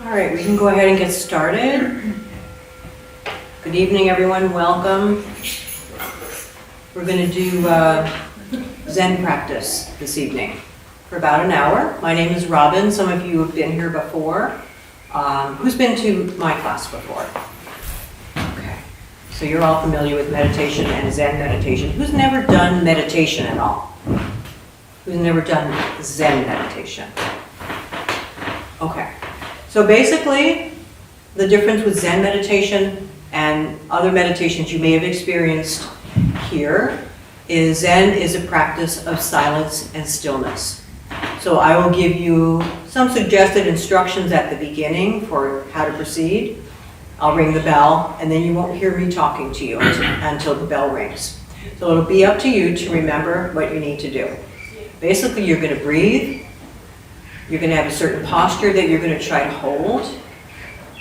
All right, we can go ahead and get started. Good evening, everyone. Welcome. We're going to do Zen practice this evening for about an hour. My name is Robin. Some of you have been here before. Who's been to my class before? Okay. So you're all familiar with meditation and Zen meditation. Who's never done meditation at all? Who's never done Zen meditation? Okay. So basically, the difference with Zen meditation and other meditations you may have experienced here is Zen is a practice of silence and stillness. So I will give you some suggested instructions at the beginning for how to proceed. I'll ring the bell, and then you won't hear me talking to you until the bell rings. So it'll be up to you to remember what you need to do. Basically, you're going to breathe. You're going to have a certain posture that you're going to try to hold.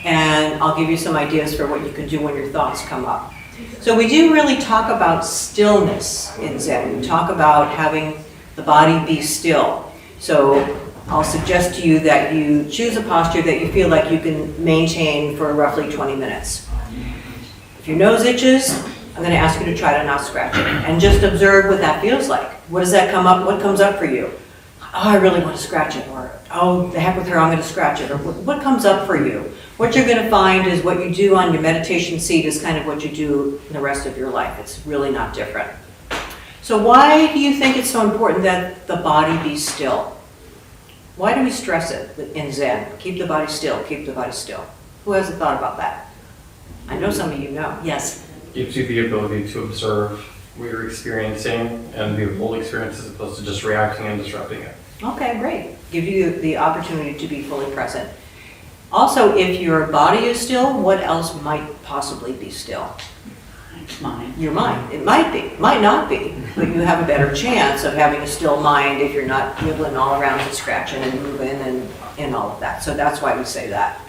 And I'll give you some ideas for what you can do when your thoughts come up. So we do really talk about stillness in Zen. We talk about having the body be still. So I'll suggest to you that you choose a posture that you feel like you can maintain for roughly 20 minutes. If your nose itches, I'm going to ask you to try to not scratch it. And just observe what that feels like. What does that come up? What comes up for you? Oh, I really want to scratch it. Or, oh, the heck with her, I'm going to scratch it. Or what comes up for you? What you're going to find is what you do on your meditation seat is kind of what you do in the rest of your life. It's really not different. So why do you think it's so important that the body be still? Why do we stress it in Zen? Keep the body still, keep the body still. Who hasn't thought about that? I know some of you know. Yes? Gives you the ability to observe what you're experiencing and the whole experience as opposed to just reacting and disrupting it. Okay, great. Give you the opportunity to be fully present. Also, if your body is still, what else might possibly be still? Mind. Your mind. It might be, might not be, but you have a better chance of having a still mind if you're not wiggling all around and scratching and moving and all of that. So that's why we say that.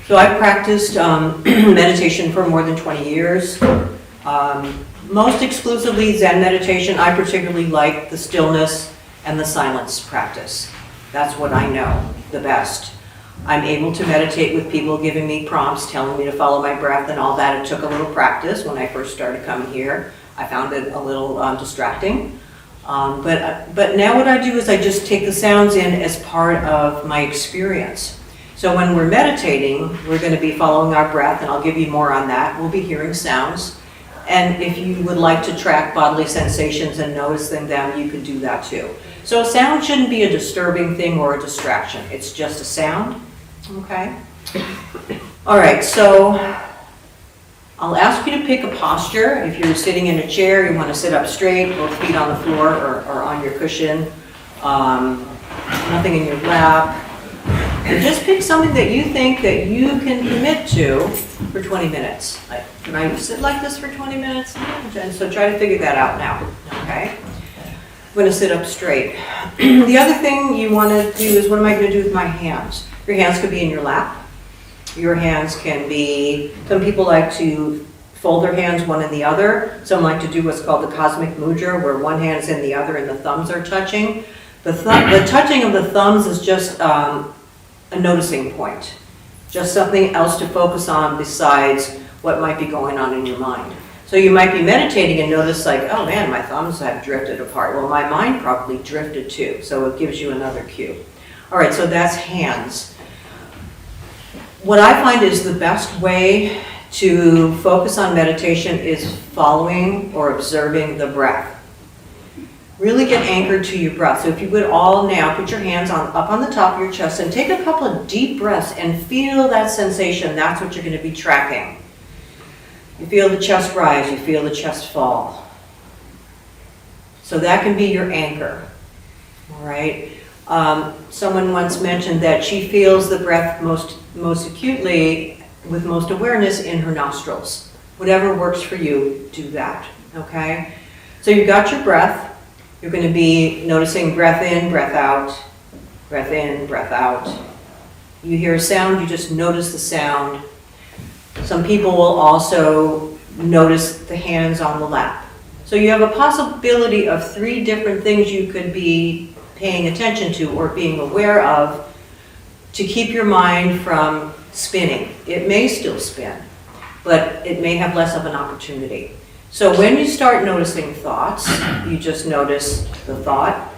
So I've practiced meditation for more than 20 years. Most exclusively Zen meditation. I particularly like the stillness and the silence practice. That's what I know the best. I'm able to meditate with people giving me prompts, telling me to follow my breath and all that. It took a little practice when I first started coming here. I found it a little distracting. But now what I do is I just take the sounds in as part of my experience. So when we're meditating, we're going to be following our breath, and I'll give you more on that. We'll be hearing sounds. And if you would like to track bodily sensations and noticing them, you can do that too. So a sound shouldn't be a disturbing thing or a distraction. It's just a sound, okay? All right, so I'll ask you to pick a posture. If you're sitting in a chair, you want to sit up straight, both feet on the floor or on your cushion, nothing in your lap. And just pick something that you think that you can commit to for 20 minutes. Like, can I sit like this for 20 minutes? And so try to figure that out now, okay? I'm going to sit up straight. The other thing you want to do is, what am I going to do with my hands? Your hands could be in your lap. Your hands can be, some people like to fold their hands one in the other. Some like to do what's called the cosmic mudra, where one hand is in the other and the thumbs are touching. The touching of the thumbs is just a noticing point. Just something else to focus on besides what might be going on in your mind. So you might be meditating and notice like, oh man, my thumbs have drifted apart. Well, my mind probably drifted too, so it gives you another cue. All right, so that's hands. What I find is the best way to focus on meditation is following or observing the breath. Really get anchored to your breath. So if you would all now put your hands up on the top of your chest and take a couple of deep breaths and feel that sensation. That's what you're going to be tracking. You feel the chest rise, you feel the chest fall. So that can be your anchor. All right. Someone once mentioned that she feels the breath most acutely with most awareness in her nostrils. Whatever works for you, do that. Okay. So you've got your breath. You're going to be noticing breath in, breath out, breath in, breath out. You hear a sound, you just notice the sound. Some people will also notice the hands on the lap. So you have a possibility of 3 different things you could be paying attention to or being aware of to keep your mind from spinning. It may still spin, but it may have less of an opportunity. So when you start noticing thoughts, you just notice the thought,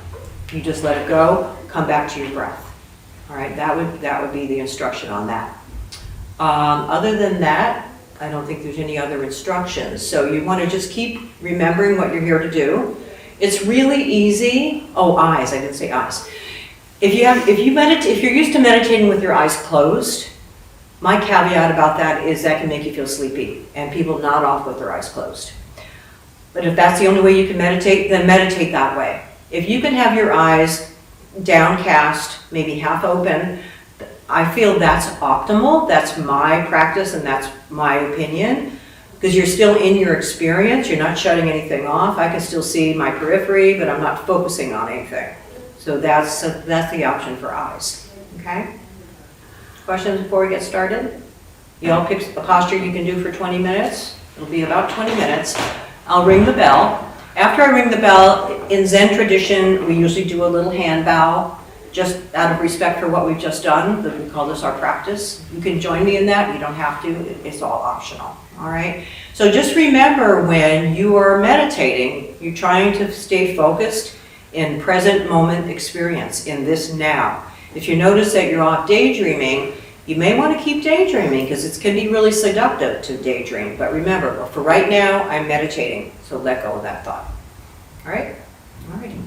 you just let it go, come back to your breath. All right, that would be the instruction on that. Other than that, I don't think there's any other instructions. So you want to just keep remembering what you're here to do. It's really easy. Oh, eyes, I didn't say eyes. If you're used to meditating with your eyes closed, my caveat about that is that can make you feel sleepy, and people nod off with their eyes closed. But if that's the only way you can meditate, then meditate that way. If you can have your eyes downcast, maybe half open, I feel that's optimal. That's my practice and that's my opinion, because you're still in your experience. You're not shutting anything off. I can still see my periphery, but I'm not focusing on anything. So that's the option for eyes. Okay? Questions before we get started? You all pick a posture you can do for 20 minutes. It'll be about 20 minutes. I'll ring the bell. After I ring the bell, in Zen tradition, we usually do a little hand bow, just out of respect for what we've just done. We call this our practice. You can join me in that. You don't have to. It's all optional. All right? So just remember, when you are meditating, you're trying to stay focused in present moment experience, in this now. If you notice that you're off daydreaming, you may want to keep daydreaming, because it can be really seductive to daydream. But remember, for right now, I'm meditating, so let go of that thought. All right? All righty.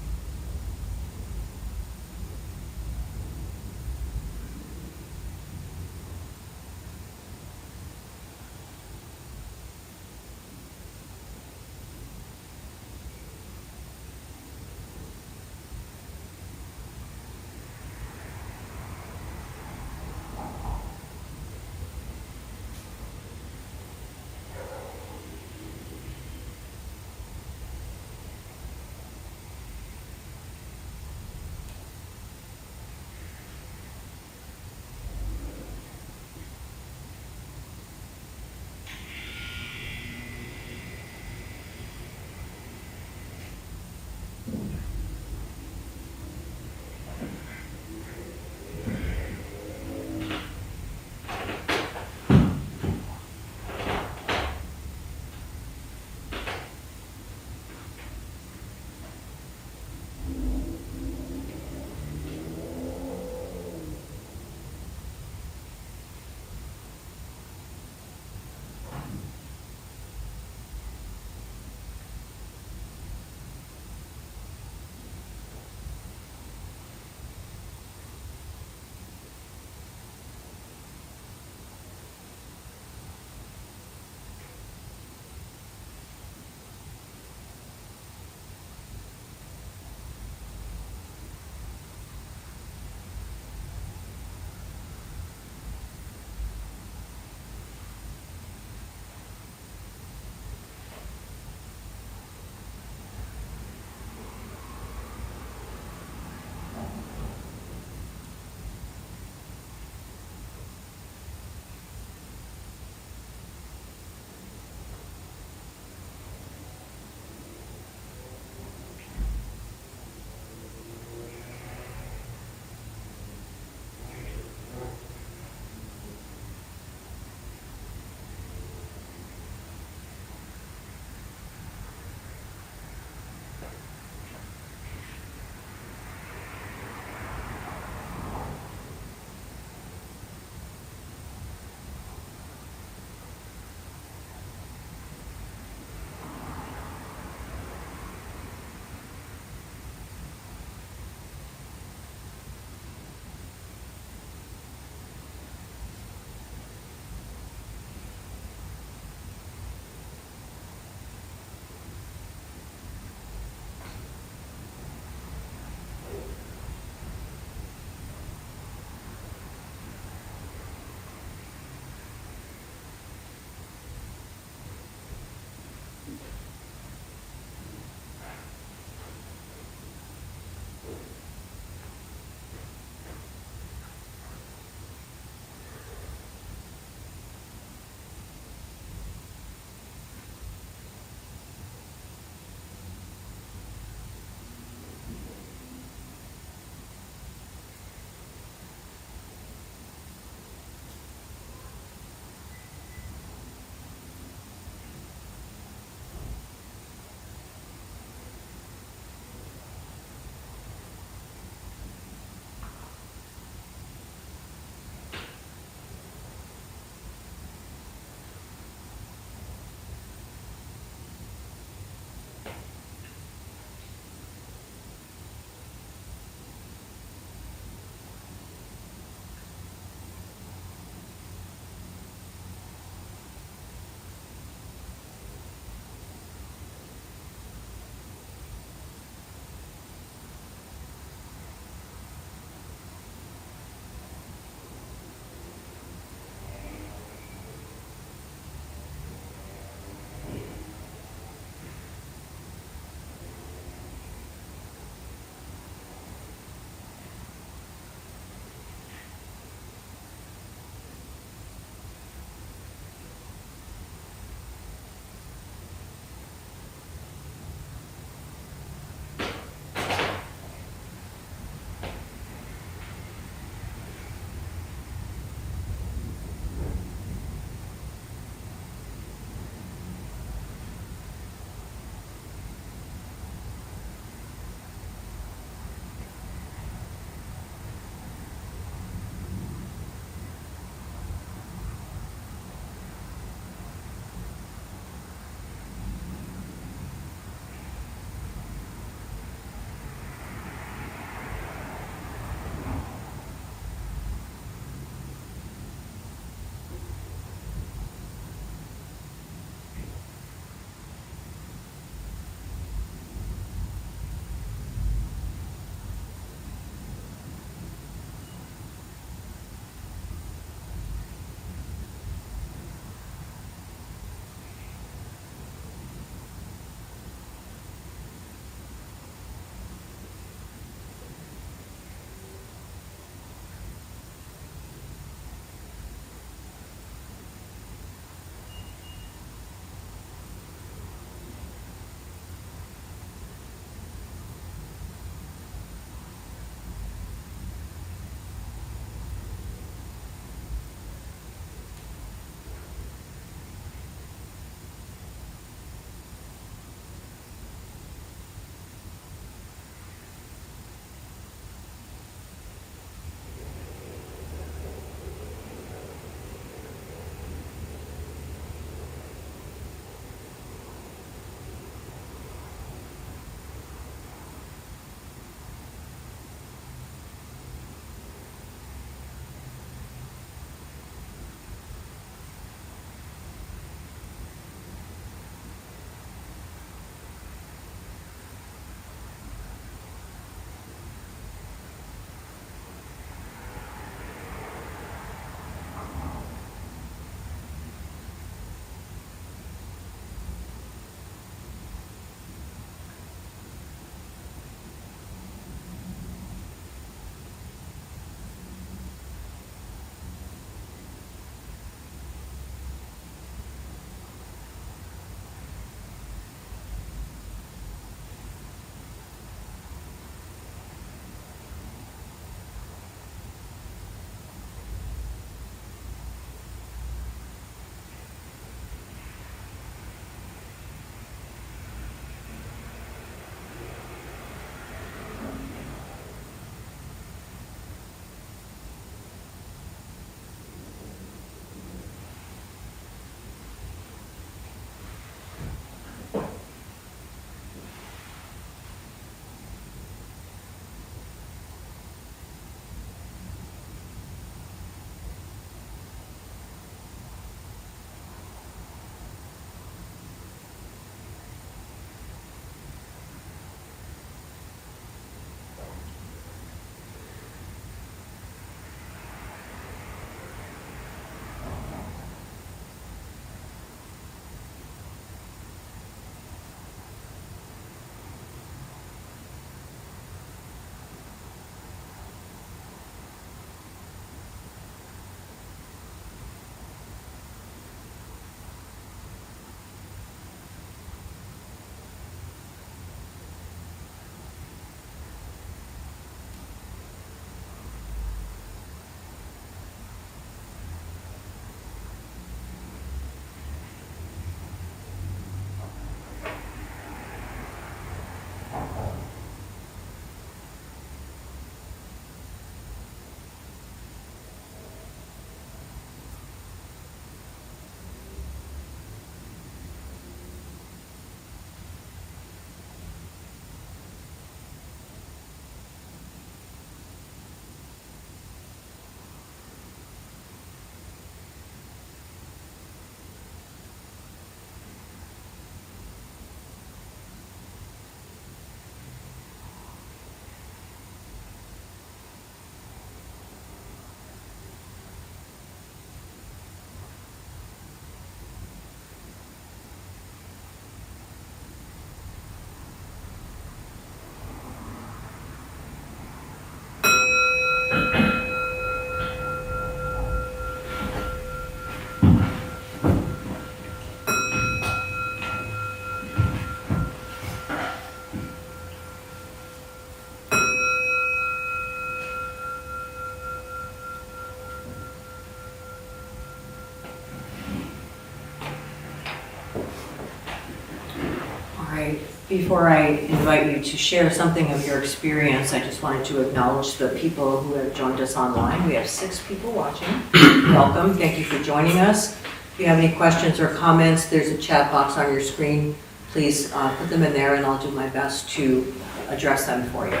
Before I invite you to share something of your experience, I just wanted to acknowledge the people who have joined us online. We have 6 people watching. Welcome. Thank you for joining us. If you have any questions or comments, there's a chat box on your screen. Please put them in there and I'll do my best to address them for you.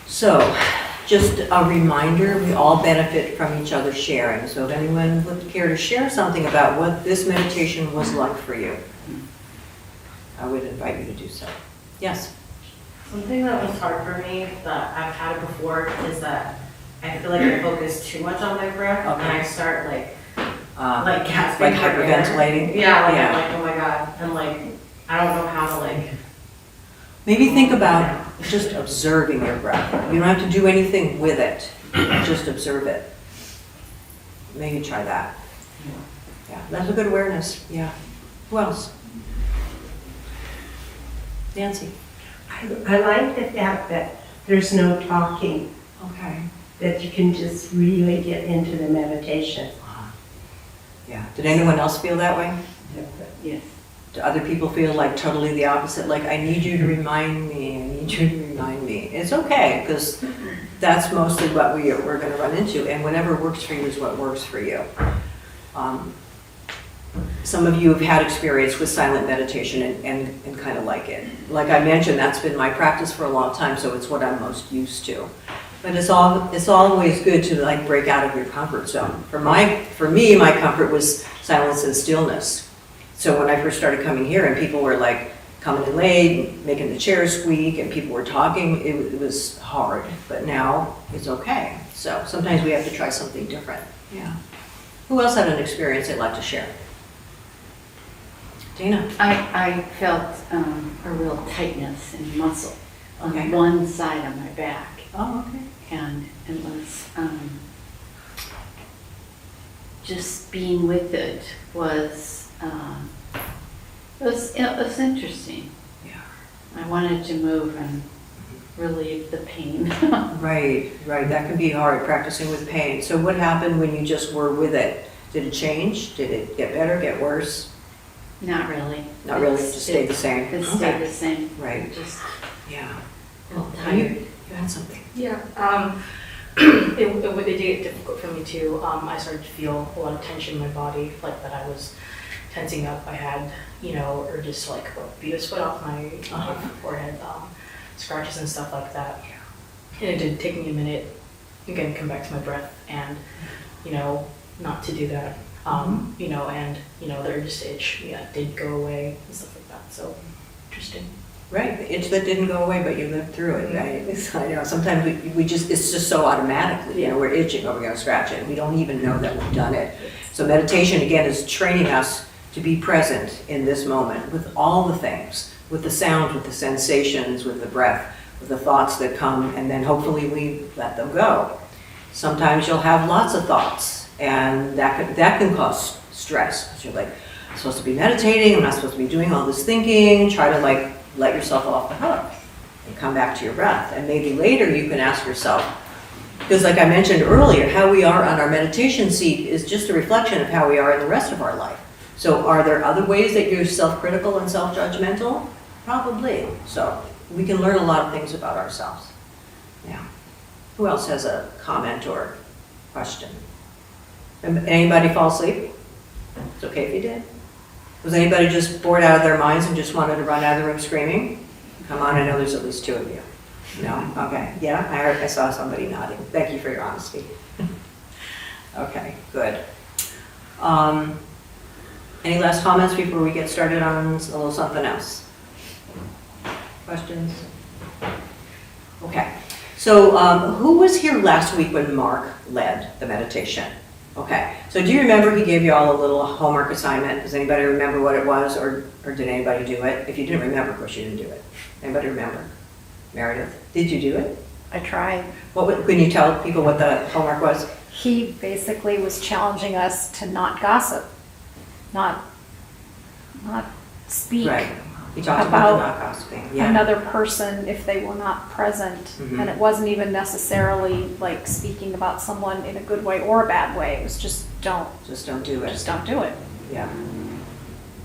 So, just a reminder, we all benefit from each other sharing. So if anyone would care to share something about what this meditation was like for you, I would invite you to do so. Yes? Something that was hard for me that I've had it before is that I feel like I focus too much on my breath and I start like gasping. Like hyperventilating? Yeah, I'm like, oh my God. And like, I don't know how to like. Maybe think about just observing your breath. You don't have to do anything with it. Just observe it. Maybe try that. Yeah, that's a good awareness. Yeah. Who else? Nancy? I like the fact that there's no talking, Okay. that you can just really get into the meditation. Yeah. Did anyone else feel that way? Yes. Do other people feel like totally the opposite? Like, I need you to remind me, I need you to remind me. It's okay, because that's mostly what we're going to run into, and whatever works for you is what works for you. Some of you have had experience with silent meditation and kind of like it. Like I mentioned, that's been my practice for a long time, so it's what I'm most used to. But it's always good to like break out of your comfort zone. For me, my comfort was silence and stillness. So when I first started coming here and people were like coming in late, making the chairs squeak, and people were talking, it was hard. But now it's okay. So sometimes we have to try something different. Yeah. Who else had an experience they'd like to share? Dana? I felt a real tightness in muscle on one side of my back. Oh, okay. And it was just being with it was interesting. Yeah. I wanted to move and relieve the pain. Right. That can be hard, practicing with pain. So what happened when you just were with it? Did it change? Did it get better, get worse? Not really. Not really, just stayed the same? It stayed the same. Right. Just Yeah. a little tired. You had something. Yeah, it did get difficult for me too. I started to feel a lot of tension in my body, like that I was tensing up. I had, or just like beat a sweat off my forehead, scratches and stuff like that. And it did take me a minute, again, come back to my breath and, not to do that. And, the urge to itch, did go away and stuff like that. So, interesting. Right, the itch that didn't go away, but you lived through it, right? I know, sometimes it's just so automatically, we're itching, we're gonna scratch it, we don't even know that we've done it. So meditation, again, is training us to be present in this moment with all the things, with the sound, with the sensations, with the breath, with the thoughts that come, and then hopefully we let them go. Sometimes you'll have lots of thoughts, and that can cause stress, because you're like, I'm supposed to be meditating, I'm not supposed to be doing all this thinking, try to like, let yourself off the hook and come back to your breath. And maybe later you can ask yourself, because like I mentioned earlier, how we are on our meditation seat is just a reflection of how we are in the rest of our life. So are there other ways that you're self-critical and self-judgmental? Probably. So we can learn a lot of things about ourselves. Yeah. Who else has a comment or question? Anybody fall asleep? It's okay if you did. Was anybody just bored out of their minds and just wanted to run out of the room screaming? Come on, I know there's at least 2 of you. No? Okay. Yeah, I saw somebody nodding. Thank you for your honesty. Okay, good. Any last comments before we get started on a little something else? Questions? Okay. So who was here last week when Mark led the meditation? Okay, so do you remember he gave you all a little homework assignment? Does anybody remember what it was, or did anybody do it? If you didn't remember, of course you didn't do it. Anybody remember? Meredith, did you do it? I tried. Can you tell people what the homework was? He basically was challenging us to not gossip, not speak Right. He talked about the not gossiping. Yeah. another person if they were not present. Mhm. And it wasn't even necessarily like speaking about someone in a good way or a bad way. It was just Just don't do it. don't do it. Yeah.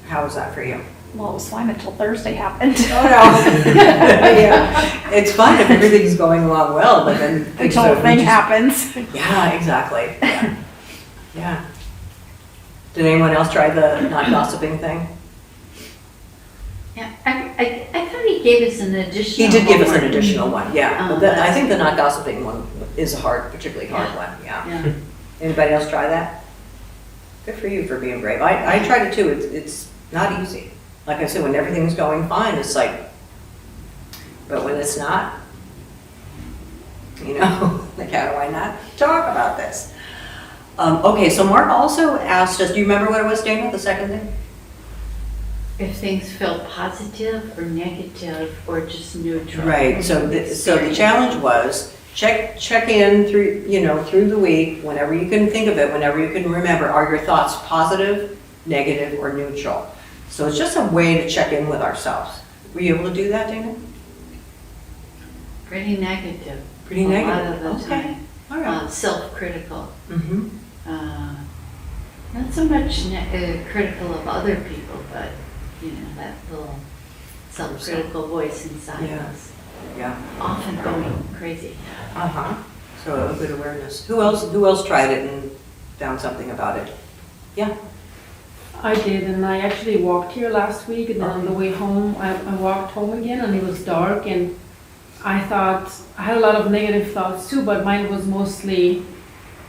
How was that for you? Well, it was fine until Thursday happened. Oh, no. Yeah. It's fine if everything's going along well, but then. Until a thing happens. Yeah, exactly. Yeah. Yeah. Did anyone else try the not gossiping thing? Yeah, I thought he gave us an additional. He did give us an homework. additional one, yeah. Oh, But I that's think the good. not gossiping one is a particularly hard one, yeah. Yeah. Anybody else try that? Good for you for being brave. I tried it too. It's not easy. Like I said, when everything's going fine, it's like, but when it's not, you know, like how do I not talk about this? Okay, so Mark also asked us, do you remember what it was, Dana, the second thing? If things felt positive or negative or just neutral. Right, so the challenge was check in through, you know, through the week, whenever you can think of it, whenever you can remember, are your thoughts positive, negative, or neutral? So it's just a way to check in with ourselves. Were you able to do that, Dana? Pretty negative. Pretty A negative, lot of the okay. time. All right. Self-critical. Mm-hmm. Not so much critical of other people, but, you know, that little self-critical voice inside Yeah. us. Yeah. Often going crazy. Uh-huh. So a good awareness. Who else tried it and found something about it? Yeah. I did, and I actually walked here last week, and then on the way home, I walked home again, and it was dark, and I had a lot of negative thoughts too, but mine was mostly,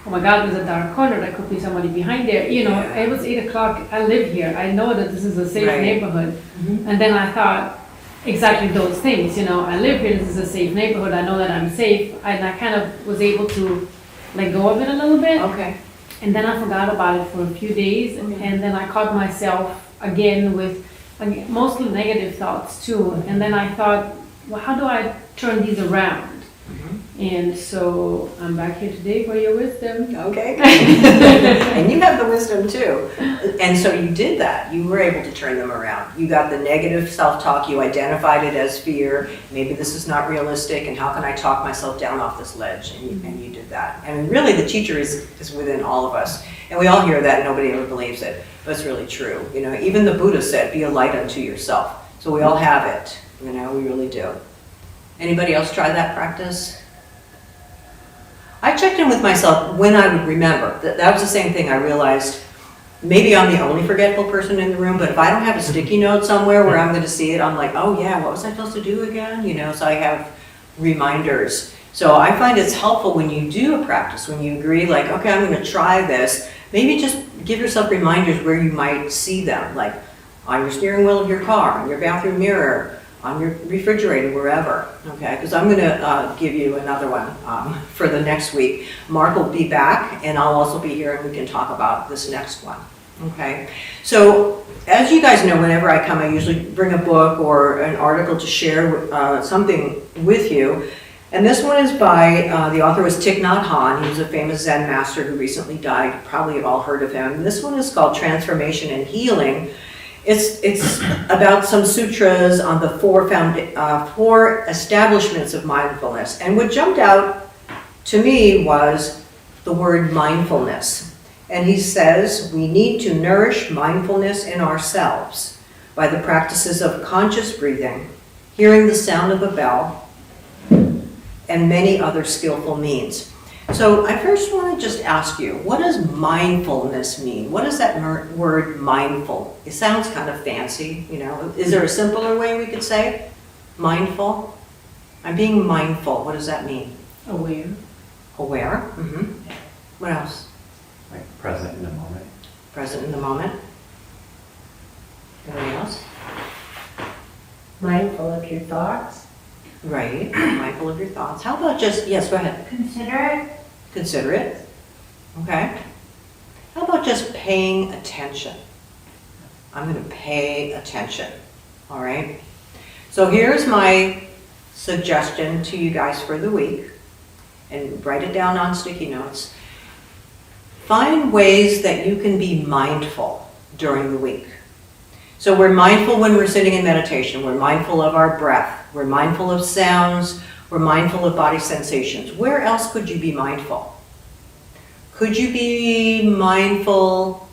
oh my God, there's a dark corner, there could be somebody behind there. You know, Yeah. it was 8 o'clock, I live here, I know that this is a safe Right. neighborhood. Mhm. And then I thought exactly those things, you know, I live here, this is a safe neighborhood, I know that I'm safe, and I kind of was able to let go of it a little bit. Okay. And then I forgot about it for a few days, and then I caught myself again with mostly negative thoughts too. And then I thought, well, how do I turn these around? And so I'm back here today for your wisdom. Okay. And you have the wisdom too. And so you did that. You were able to turn them around. You got the negative self-talk. You identified it as fear. Maybe this is not realistic, and how can I talk myself down off this ledge? And you did that. And really the teacher is within all of us. And we all hear that and nobody ever believes it. But it's really true. You know, even the Buddha said, be a light unto yourself. So we all have it. You know, we really do. Anybody else try that practice? I checked in with myself when I would remember. That was the same thing. I realized maybe I'm the only forgetful person in the room, but if I don't have a sticky note somewhere where I'm going to see it, I'm like, oh yeah, what was I supposed to do again? You know, so I have reminders. So I find it's helpful when you do a practice, when you agree, like, okay, I'm going to try this, maybe just give yourself reminders where you might see them, like on your steering wheel of your car, on your bathroom mirror, on your refrigerator, wherever, okay? Because I'm gonna give you another one for the next week. Mark will be back, and I'll also be here, and we can talk about this next one, okay? So, as you guys know, whenever I come, I usually bring a book or an article to share something with you. And this one is by, the author was Thich Nhat Hanh. He was a famous Zen master who recently died. Probably you've all heard of him. This one is called Transformation and Healing. It's about some sutras on the four establishments of mindfulness. And what jumped out to me was the word mindfulness. And he says we need to nourish mindfulness in ourselves by the practices of conscious breathing, hearing the sound of a bell, and many other skillful means. So I first want to just ask you, what does mindfulness mean? What does that word mindful? It sounds kind of fancy, you know. Is there a simpler way we could say mindful? I'm being mindful. What does that mean? Aware. Aware. Mm-hmm. What else? Like present in the moment. Present in the moment. Anybody else? Mindful of your thoughts. Right. Mindful of your thoughts. How about just, yes, go ahead. Considerate. Considerate. Okay. How about just paying attention? I'm going to pay attention. All right. So here's my suggestion to you guys for the week. And write it down on sticky notes. Find ways that you can be mindful during the week. So we're mindful when we're sitting in meditation. We're mindful of our breath. We're mindful of sounds. We're mindful of body sensations. Where else could you be mindful? Could you be mindful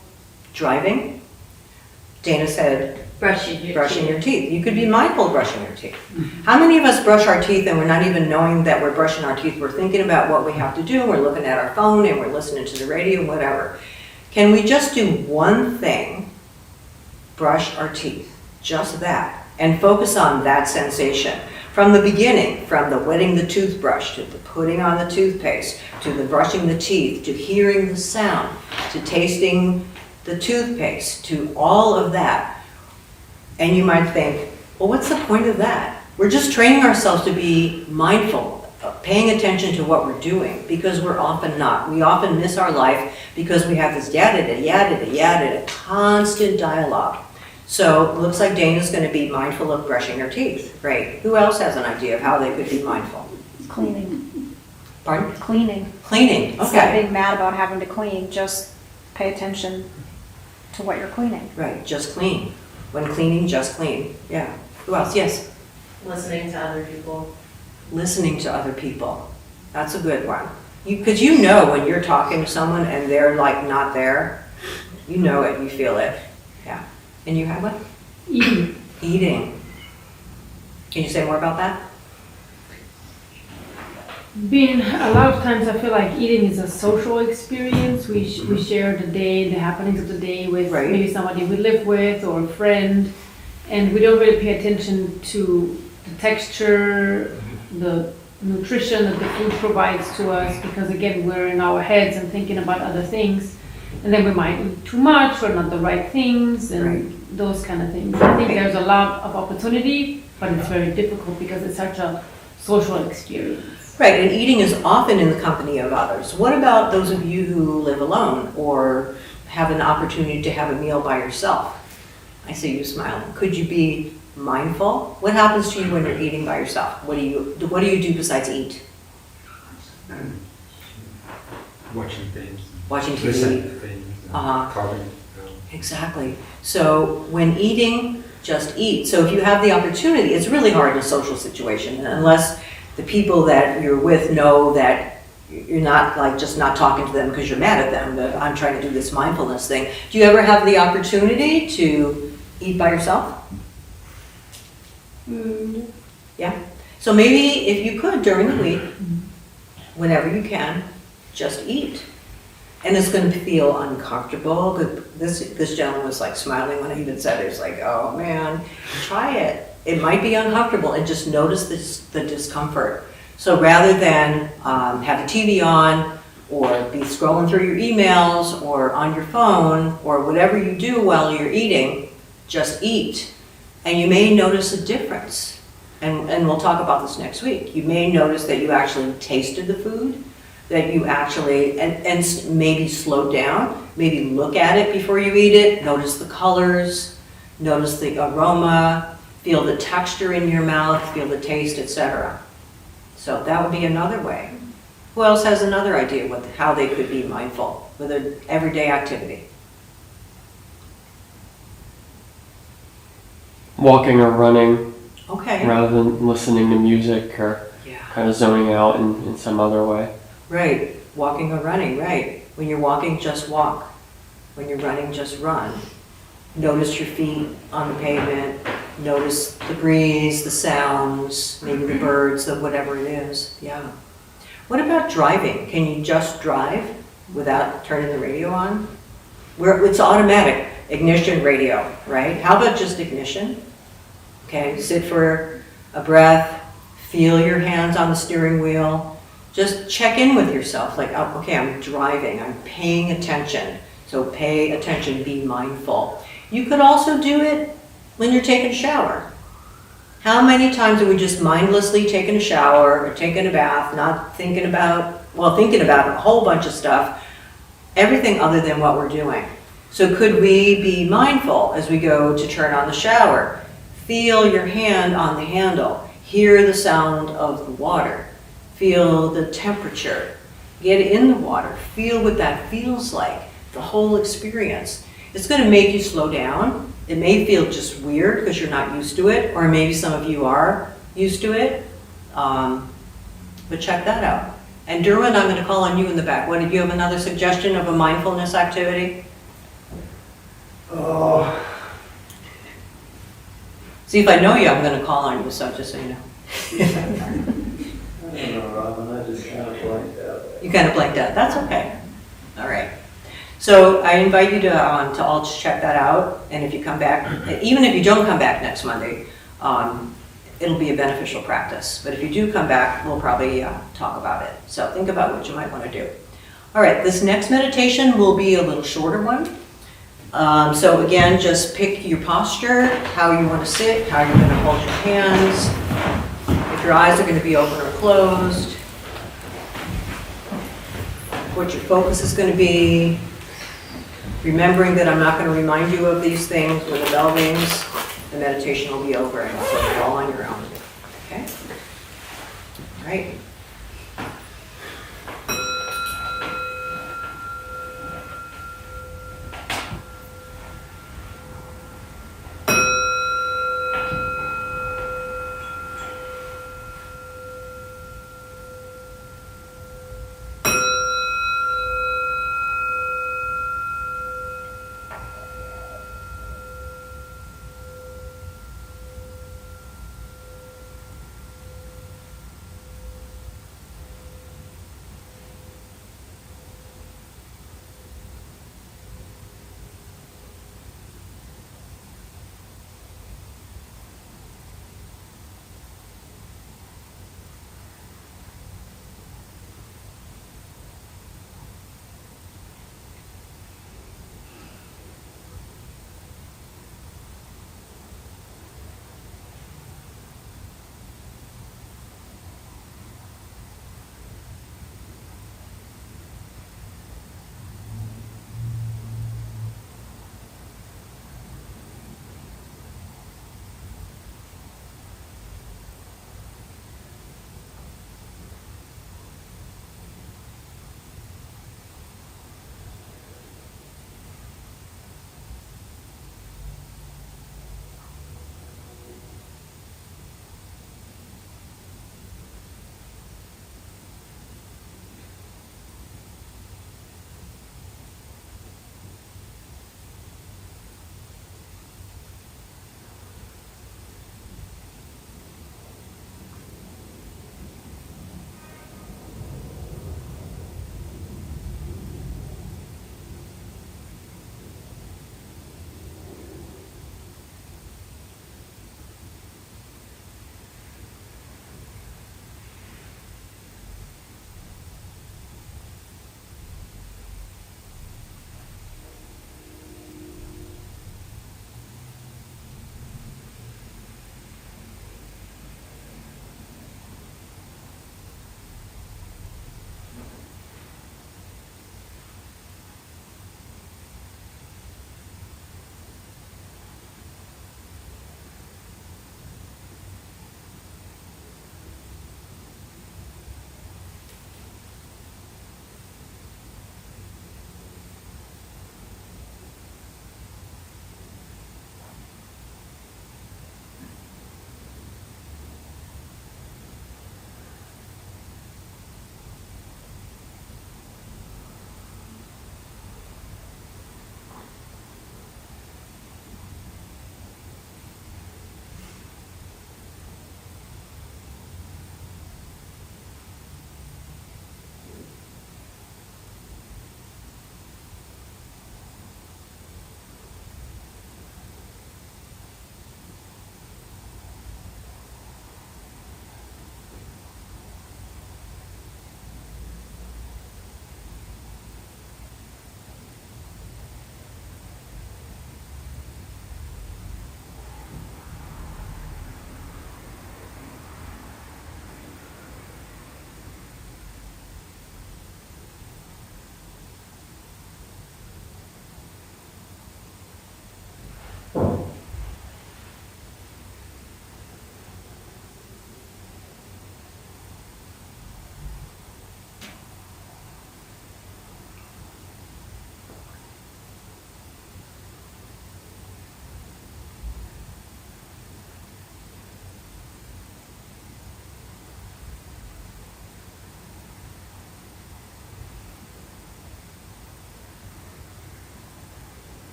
driving? Dana said Brushing your brushing teeth. your teeth. You could be mindful of brushing your teeth. How many of us brush our teeth and we're not even knowing that we're brushing our teeth? We're thinking about what we have to do. We're looking at our phone and we're listening to the radio, whatever. Can we just do one thing? Brush our teeth. Just that. And focus on that sensation. From the beginning, from the wetting the toothbrush, to the putting on the toothpaste, to the brushing the teeth, to hearing the sound, to tasting the toothpaste, to all of that. And you might think, well, what's the point of that? We're just training ourselves to be mindful, paying attention to what we're doing, because we're often not. We often miss our life because we have this yada, constant dialogue. So it looks like Dana's going to be mindful of brushing her teeth. Great. Who else has an idea of how they could be mindful? Cleaning. Pardon? Cleaning. Cleaning. Instead of Okay. being mad about having to clean, just pay attention to what you're cleaning. Right. Just clean. When cleaning, just clean. Yeah. Who else? Yes. Listening to other people. Listening to other people. That's a good one. Because you know when you're talking to someone and they're like not there, you know it, you feel it. Yeah. And you have what? Eating. Eating. Can you say more about that? A lot of times I feel like eating is a social experience. We share the day, the happenings of the day with Right. maybe somebody we live with or a friend, and we don't really pay attention to the texture, the nutrition that the food provides to us, because again, we're in our heads and thinking about other things, and then we might eat too much or not the right things and those kind of things. I think there's a lot of opportunity, but it's very difficult because it's such a social experience. Right, and eating is often in the company of others. What about those of you who live alone or have an opportunity to have a meal by yourself? I see you smiling. Could you be mindful? What happens to you when you're eating by yourself? What do you do besides eat? Watching things. Watching TV. Listening to things. Uh-huh. Talking. Exactly. So when eating, just eat. So if you have the opportunity, it's really hard in a social situation unless the people that you're with know that you're not like just not talking to them because you're mad at them, but I'm trying to do this mindfulness thing. Do you ever have the opportunity to eat by yourself? Yeah. So maybe if you could during the week, whenever you can, just eat. And it's going to feel uncomfortable. This gentleman was like smiling when I even said it. It's like, oh man, try it. It might be uncomfortable and just notice the discomfort. So rather than have the TV on or be scrolling through your emails or on your phone or whatever you do while you're eating, just eat. And you may notice a difference. And we'll talk about this next week. You may notice that you actually tasted the food, that you actually, and maybe slow down, maybe look at it before you eat it, notice the colors, notice the aroma, feel the texture in your mouth, feel the taste, etc. So that would be another way. Who else has another idea how they could be mindful with an everyday activity? Walking or running Okay. rather than listening to music or Yeah. kind of zoning out in some other way. Right. Walking or running, right. When you're walking, just walk. When you're running, just run. Notice your feet on the pavement. Notice the breeze, the sounds, maybe the birds, whatever it is. Yeah. What about driving? Can you just drive without turning the radio on? It's automatic. Ignition, radio, right? How about just ignition? Okay, sit for a breath, feel your hands on the steering wheel. Just check in with yourself, like, oh, okay, I'm driving, I'm paying attention. So pay attention, be mindful. You could also do it when you're taking a shower. How many times have we just mindlessly taken a shower or taken a bath, not thinking about a whole bunch of stuff, everything other than what we're doing. So could we be mindful as we go to turn on the shower? Feel your hand on the handle. Hear the sound of the water. Feel the temperature. Get in the water. Feel what that feels like. The whole experience. It's going to make you slow down. It may feel just weird because you're not used to it, or maybe some of you are used to it. But check that out. And Derwin, I'm going to call on you in the back. Do you have another suggestion of a mindfulness activity? See, if I know you, I'm gonna call on you, so just so you know. I don't know, Robin, I just kind of blanked out. You kind of blanked out, that's okay. All right. So I invite you to all just check that out, and if you come back, even if you don't come back next Monday, it'll be a beneficial practice. But if you do come back, we'll probably talk about it. So think about what you might want to do. All right, this next meditation will be a little shorter one. So again, just pick your posture, how you want to sit, how you're going to hold your hands, if your eyes are going to be open or closed, what your focus is going to be, remembering that I'm not going to remind you of these things when the bell rings. The meditation will be over and so you're all on your own. Okay? All right.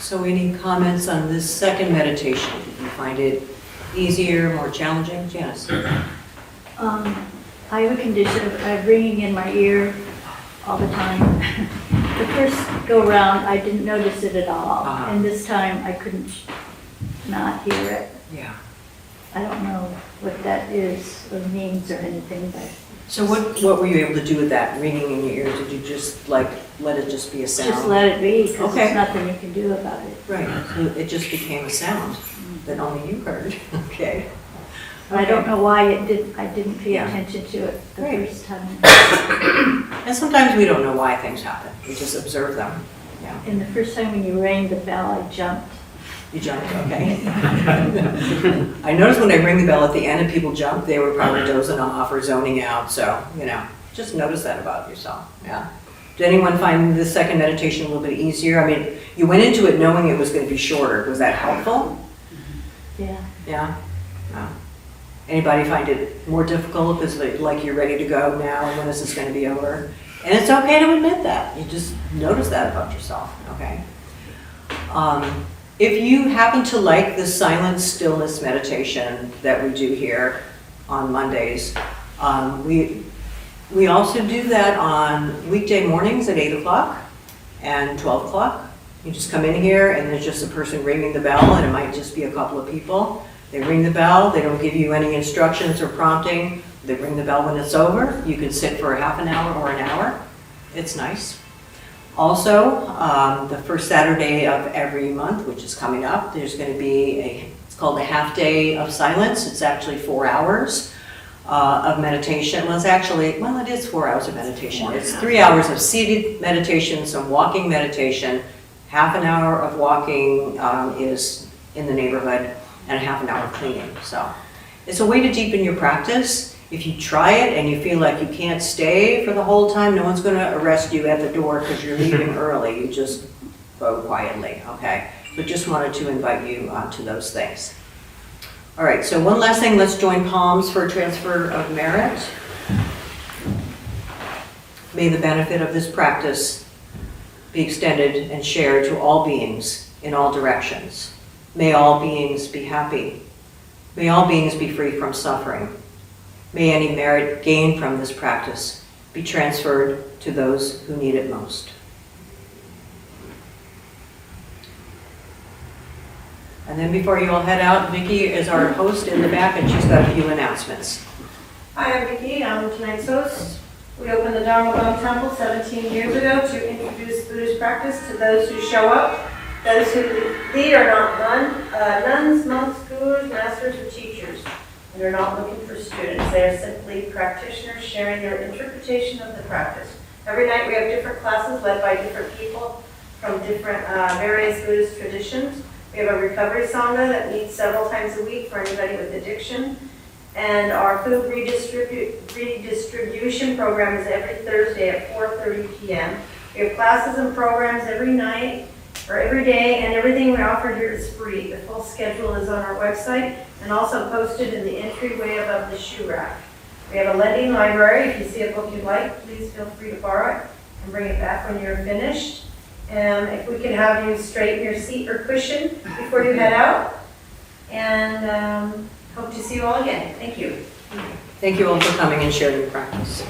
So any comments on this second meditation? Did you find it easier, more challenging? Janice? I have a condition of ringing in my ear all the time. The first go round, I didn't notice it at all, Uh-huh. and this time I couldn't not hear it. Yeah. I don't know what that is or means or anything, but So what were you able to do with that ringing in your ear? Did you just like let it just be a sound? just let it be, because Okay. there's nothing you can do about it. Right, so it just became a sound that only you heard. Okay. I don't know why I didn't pay Yeah. attention to it the Great. first time. And sometimes we don't know why things happen. We just observe them. Yeah. And the first time when you rang the bell, I jumped. You jumped, okay. I noticed when I ring the bell at the end and people jump, they were probably dozing off or zoning out, so, just notice that about yourself, yeah. Did anyone find the second meditation a little bit easier? I mean, you went into it knowing it was going to be shorter. Was that helpful? Yeah. Yeah? No. Anybody find it more difficult because like you're ready to go now and when is this going to be over? And it's okay to admit that. You just notice that about yourself, okay? If you happen to like the silent stillness meditation that we do here on Mondays, we also do that on weekday mornings at 8 o'clock and 12 o'clock. You just come in here and there's just a person ringing the bell, and it might just be a couple of people. They ring the bell, they don't give you any instructions or prompting. They ring the bell when it's over. You can sit for a half an hour or an hour. It's nice. Also, the first Saturday of every month, which is coming up, there's going to be it's called a half day of silence. It's actually 4 hours of meditation. Well, it is 4 hours of meditation. It's 3 hours of seated meditation, some walking meditation. Half an hour of walking is in the neighborhood, and a half an hour of cleaning. So it's a way to deepen your practice. If you try it and you feel like you can't stay for the whole time, no one's going to arrest you at the door because you're leaving early. You just go quietly, okay? But just wanted to invite you to those things. All right, so one last thing. Let's join palms for a transfer of merit. May the benefit of this practice be extended and shared to all beings in all directions. May all beings be happy. May all beings be free from suffering. May any merit gained from this practice be transferred to those who need it most. And then before you all head out, Vicki is our host in the back, and she's got a few announcements. Hi, I'm Vicki. I'm tonight's host. We opened the Dharma Bum Temple 17 years ago to introduce Buddhist practice to those who show up. Those who lead are not nuns, monks, gurus, masters, or teachers. And they're not looking for students. They are simply practitioners sharing their interpretation of the practice. Every night we have different classes led by different people from different various Buddhist traditions. We have a recovery sangha that meets several times a week for anybody with addiction. And our food redistribution program is every Thursday at 4:30 p.m. We have classes and programs every night or every day, and everything we offer here is free. The full schedule is on our website and also posted in the entryway above the shoe rack. We have a lending library. If you see a book you like, please feel free to borrow it and bring it back when you're finished. And if we could have you straighten your seat or cushion before you head out. And hope to see you all again. Thank you. Thank you all for coming and sharing your practice.